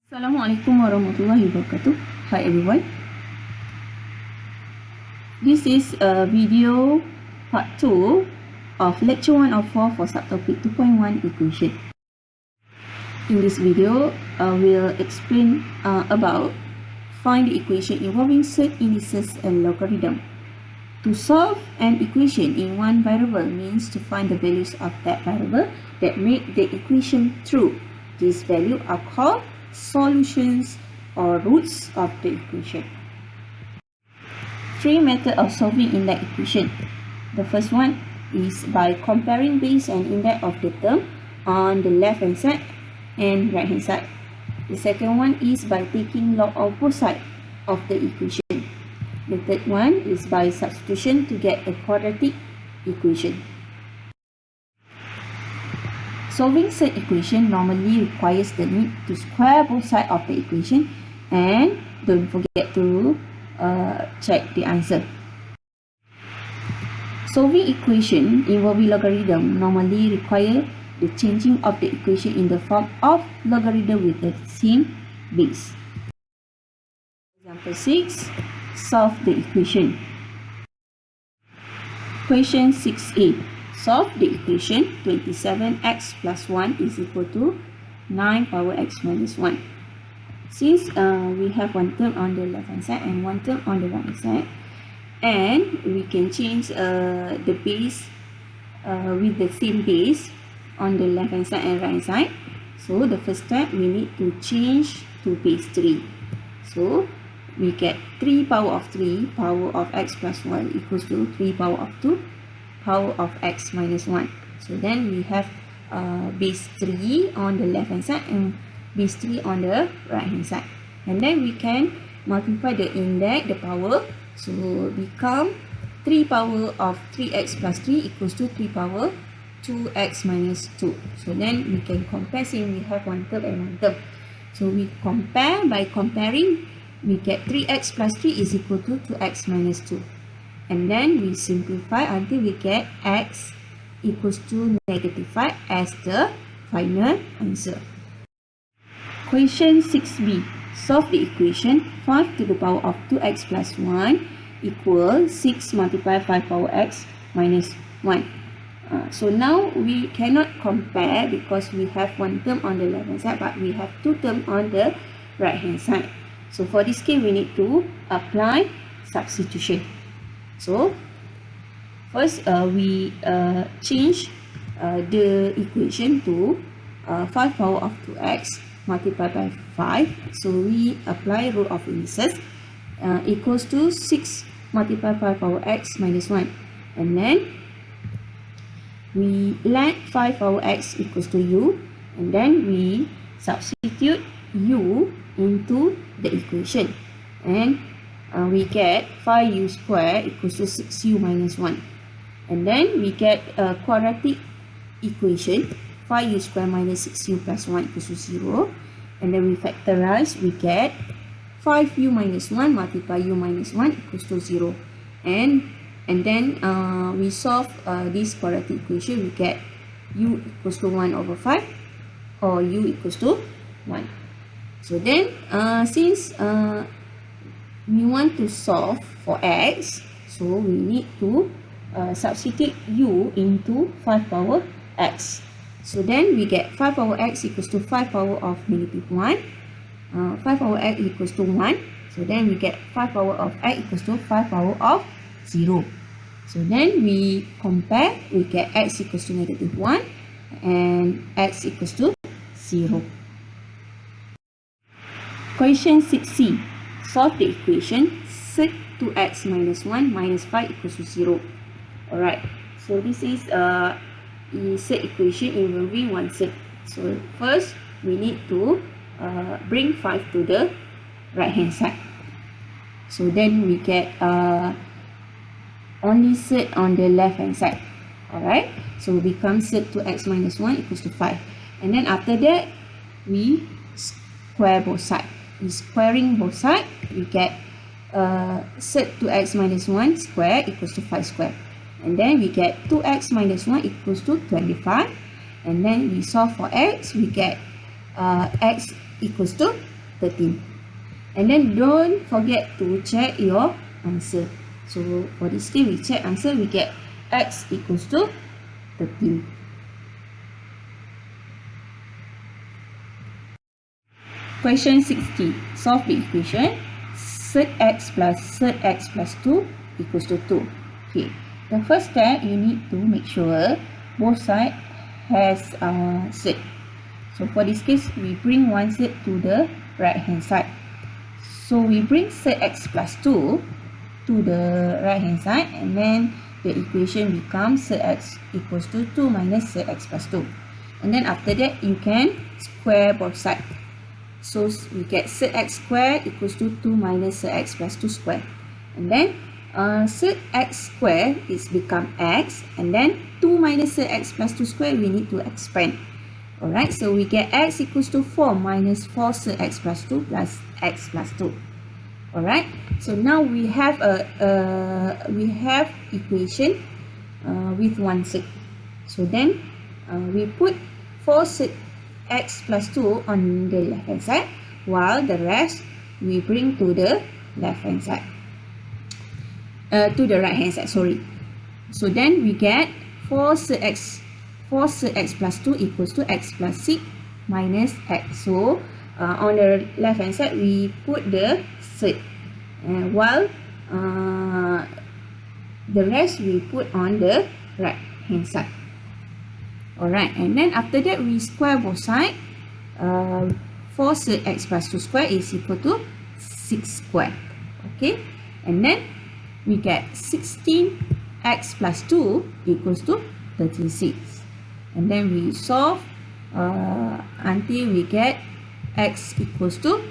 Assalamualaikum warahmatullahi wabarakatuh. Hi everyone. This is a video part 2 of lecture 1 of 4 for subtopic 2.1 equation. In this video, we'll explain about find the equation involving set indices and logarithm. To solve an equation in one variable means to find the values of that variable that make the equation true. These values are called solutions or roots of the equation. Three methods of solving index equation. The first one is by comparing base and index of the term on the left hand side and right hand side. The second one is by taking log of both sides of the equation. The third one is by substitution to get a quadratic equation. Solving said equation normally requires the need to square both sides of the equation, and don't forget to check the answer. Solving equation involving logarithm normally require the changing of the equation in the form of logarithm with the same base. Example 6. Solve the equation. Question 6a. Solve the equation 27x plus 1 is equal to 9 power x minus 1. Since we have one term on the left hand side and one term on the right hand side, and we can change the base with the same base on the left hand side and right hand side. So the first step, we need to change to base 3. So we get 3 power of 3 power of x plus 1 equals to 3 power of 2 power of x minus 1. So then we have base 3 on the left hand side and base 3 on the right hand side. And then we can multiply the index, the power. So become 3 power of 3x plus 3 equals to 3 power 2x minus 2. So then we can compare, saying we have one term and one term. So we compare, by comparing, we get 3x plus 3 is equal to 2x minus 2. And then we simplify until we get x equals to negative 5 as the final answer. Question 6b. Solve the equation 5 to the power of 2x plus 1 equals 6 multiply 5 power x minus 1. So now we cannot compare because we have one term on the left hand side, but we have two terms on the right hand side. So for this case, we need to apply substitution. So first we change the equation to 5 power of 2x multiplied by 5. So we apply rule of indices equals to 6 multiplied 5 power x minus 1. And then we let 5 power x equals to u, and then we substitute u into the equation, and we get 5u squared equals to 6u minus 1. And then we get a quadratic equation, 5u squared minus 6u plus 1 equals to 0. And then we factorize, we get 5u minus 1 multiply u minus 1 equals to 0. And then we solve this quadratic equation, we get u equals to 1 over 5 or u equals to 1. So then since we want to solve for x, so we need to substitute u into 5 power x. So then we get 5 power x equals to 5 power of negative 1. 5 power x equals to 1. So then we get 5 power of x equals to 5 power of 0. So then we compare, we get x equals to negative 1 and x equals to 0. Question 6c. Solve the equation sec 2x minus 1 minus 5 equals to 0. Alright, so this is a set equation involving one sec. So first, we need to bring 5 to the right hand side. So then we get only set on the left hand side. Alright, so become sec 2x minus 1 equals to 5. And then after that, we square both sides. We squaring both sides, we get sec 2x minus 1 square equals to 5 square. And then we get 2x minus 1 equals to 25. And then we solve for x, we get x equals to 13. And then don't forget to check your answer. So for this case, we check answer, we get x equals to 13. Question 60. Solve the equation third x plus 2 equals to 2. Okay. The first step, you need to make sure both sides has third. So for this case, we bring one third to the right hand side. So we bring third x plus 2 to the right hand side, and then the equation becomes third x equals to 2 minus third x plus 2. And then after that, you can square both sides. So we get third x squared equals to 2 minus third x plus 2 squared. And then third x squared is become x, and then 2 minus third x plus 2 squared, we need to expand. Alright, so we get x equals to 4 minus 4 third x plus 2 plus x plus 2. Alright, so now we have equation with one third. So then we put 4 third x plus 2 on the left hand side, while the rest we bring to the left hand side, to the right hand side, sorry. So then we get 4 third x plus 2 equals to x plus 6 minus x. So on the left hand side, we put the third, while the rest we put on the right hand side. Alright, and then after that, we square both sides. 4 third x plus 2 square is equal to 6 square. Okay, and then we get 16x plus 2 equals to 36. And then we solve until we get x equals to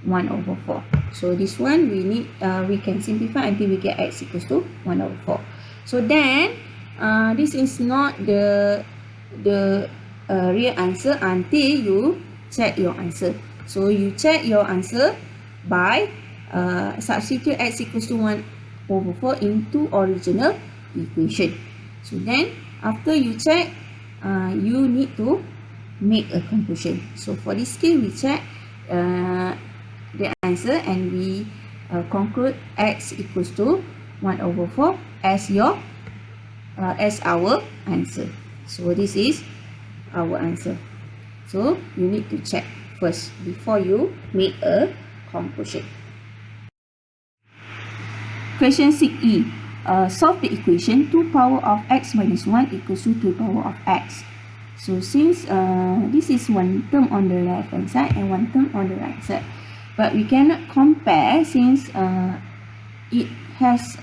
1 over 4. So this one we can simplify until we get x equals to 1 over 4. So then this is not the real answer until you check your answer. So you check your answer by substitute x equals to 1 over 4 into original equation. So then after you check, you need to make a conclusion. So for this case, we check the answer, and we conclude x equals to 1 over 4 as our answer. So this is our answer. So you need to check first before you make a conclusion. Question 6e. Solve the equation 2 power of x minus 1 equals to 2 power of x. So since this is one term on the left hand side and one term on the right side, but we cannot compare since it has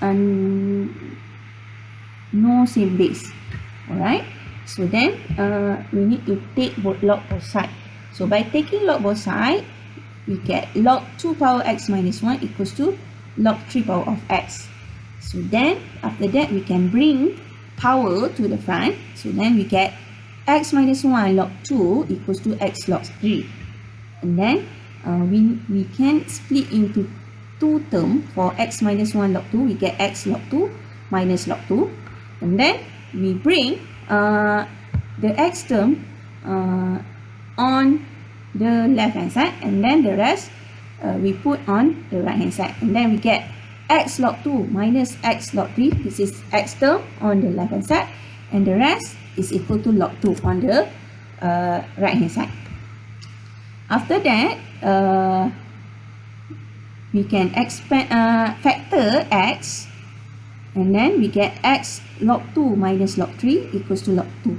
no same base. Alright, so then we need to take log both sides. So by taking log both sides, we get log 2 power x minus 1 equals to log 3 power of x. So then after that, we can bring power to the front. So then we get x minus 1 log 2 equals to x log 3. And then we can split into two terms. For x minus 1 log 2, we get x log 2 minus log 2. And then we bring the x term on the left hand side, and then the rest we put on the right hand side. And then we get x log 2 minus x log 3. This is x term on the left hand side, and the rest is equal to log 2 on the right hand side. After that, we can expand factor x, and then we get x log 2 minus log 3 equals to log 2.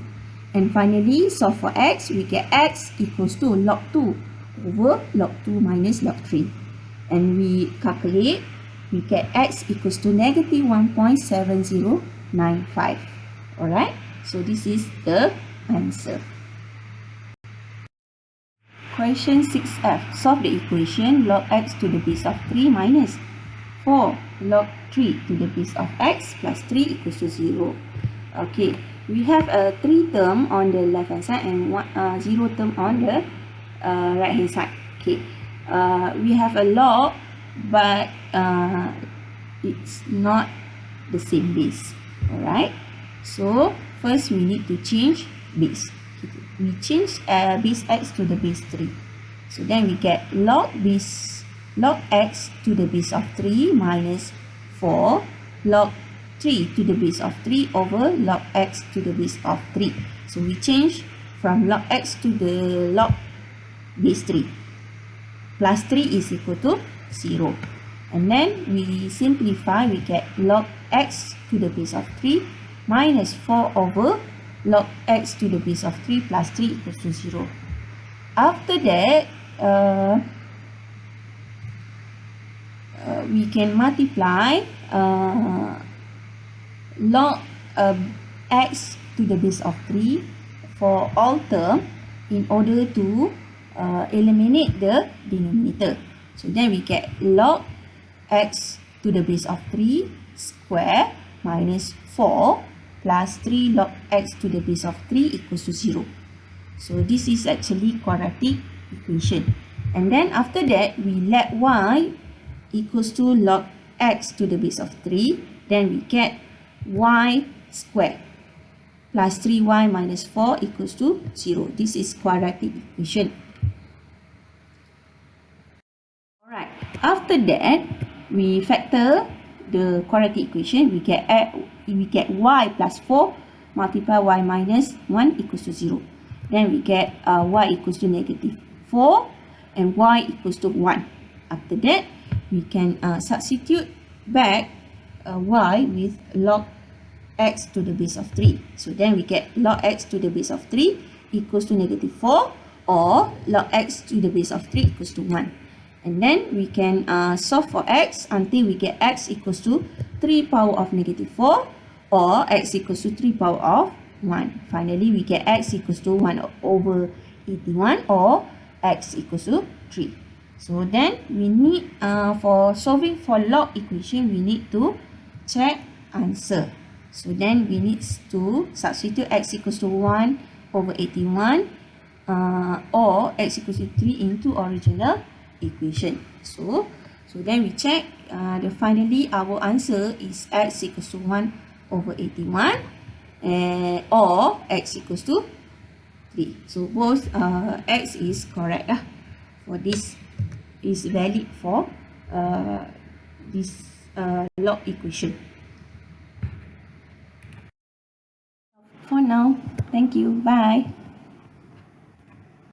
And finally, solve for x, we get x equals to log 2 over log 2 minus log 3. And we calculate, we get x equals to negative 1.7095. Alright, so this is the answer. Question 6f. Solve the equation log x to the base of 3 minus 4 log 3 to the base of x plus 3 equals to 0. Okay, we have a 3 term on the left hand side and 0 term on the right hand side. Okay, we have a log, but it's not the same base. Alright, so first we need to change base. We change base x to the base 3. So then we get log x to the base of 3 minus 4 log 3 to the base of 3 over log x to the base of 3. So we change from log x to the log base 3. Plus 3 is equal to 0. And then we simplify, we get log x to the base of 3 minus 4 over log x to the base of 3 plus 3 equals to 0. After that, we can multiply log x to the base of 3 for all term in order to eliminate the denominator. So then we get log x to the base of 3 square minus 4 plus 3 log x to the base of 3 equals to 0. So this is actually quadratic equation. And then after that, we let y equals to log x to the base of 3. Then we get y squared plus 3y minus 4 equals to 0. This is quadratic equation. Alright, after that, we factor the quadratic equation. We get y plus 4 multiply y minus 1 equals to 0. Then we get y equals to negative 4 and y equals to 1. After that, we can substitute back y with log x to the base of 3. So then we get log x to the base of 3 equals to negative 4 or log x to the base of 3 equals to 1. And then we can solve for x until we get x equals to 3 power of negative 4 or x equals to 3 power of 1. Finally, we get x equals to 1 over 81 or x equals to 3. So then we need, for solving for log equation, we need to check answer. So then we need to substitute x equals to 1 over 81 or x equals to 3 into original equation. So then we check, finally our answer is x equals to 1 over 81 or x equals to 3. So both x is correct. For this is valid for this log equation. For now, thank you. Bye.